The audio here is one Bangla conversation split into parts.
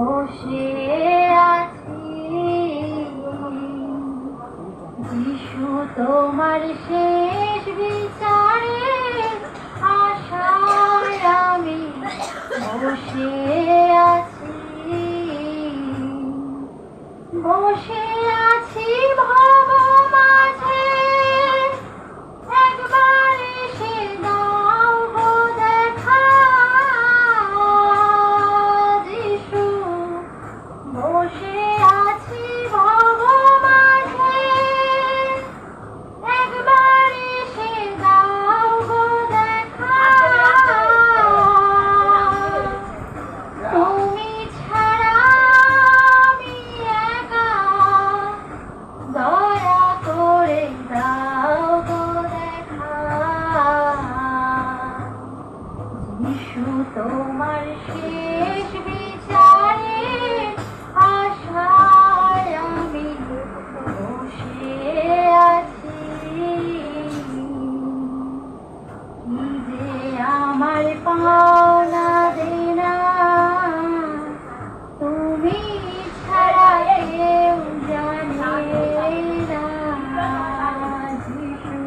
বসে আছি যিশু তোমার শেষ বিচারে আশায় আমি বসে আছি বসে আছি ভব মাঝে একবার এসে দাও গো দেখা যিশু বসে আছি ভব মাঝে একবার এসে দাও গো দেখা তুমি ছাড়া আমি একা দয়া করে দাও গো দেখা যিশু তোমার শেষ বিচারে আশায় আমি বসে আছি কি যে আমার পাওনা দেনা তুমি ছাড়া কেউ জানে না যিশু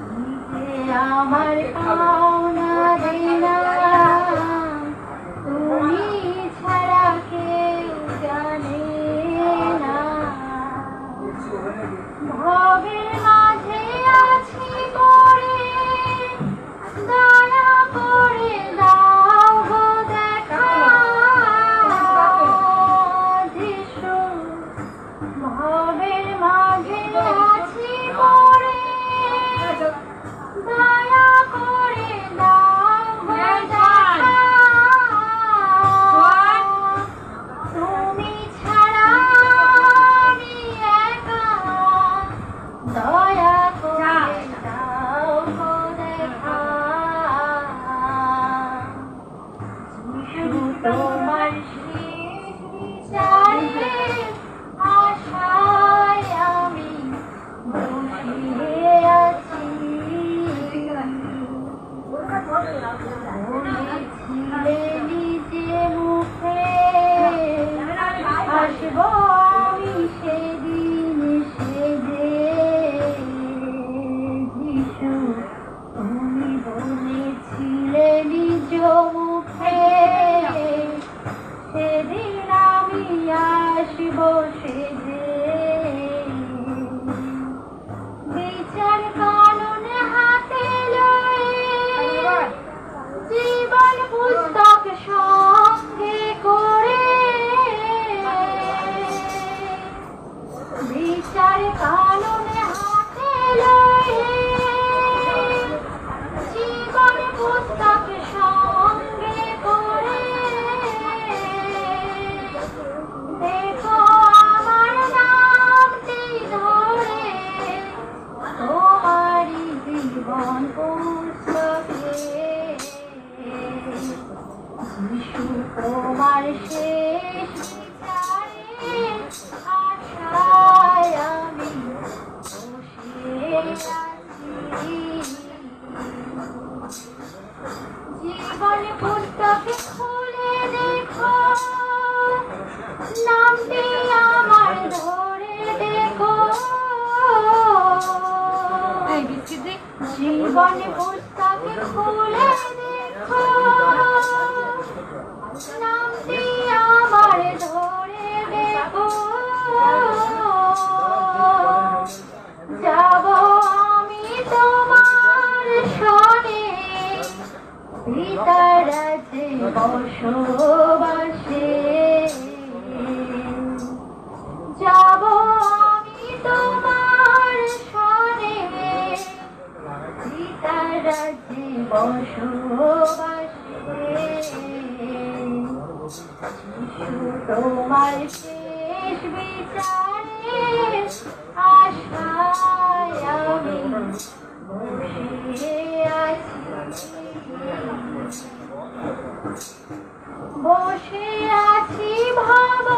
কি যে আমার পাওনা দেনা তুমি ছাড়া কেউ জানে না ভবের মাঝে আছি পড়ে দয়া করে দাও গো দেখা যিশু ভবের মাঝে আছি পড়ে দয়া করে দাও গো দেখা তুমি ছাড়া আমি একা দয়া করে দাও গো দেখা যিশু তোমার শেষ বিচারে আশায় আমি বসে আছি বলেছিলে নিজে মুখে আসব আমি সেদিন সেজে যিশু তুমি বলেছিলে নিজ মুখে সেদিন আমি আসব সেজে বিচার কানুন হাতে লয়ে জীবন পুস্তক সঙ্গে করে বিচার কানুন হাতে লয়ে জীবন পুস্তক সঙ্গে করে দেখো আমার নামটি ধরে তোমারি জীবন পুস্তকে যিশু তোমার শেষ বিচারে আশায় আমি বসে আছি জীবন পুস্তকে খুলে দেখো নামটি আমার ধরে দেখো জীবন পুস্তকে খুলে দেখো নামটি আমার ধরে দেখো যাব আমি তোমার শনে পিতার আছে বসবাসে যাব আমি তোমার শনে পিতার আছে বসবাসে যিশু তোমার শেষ বিচারে আশায় আমি বসে আছি বসে আছি ভব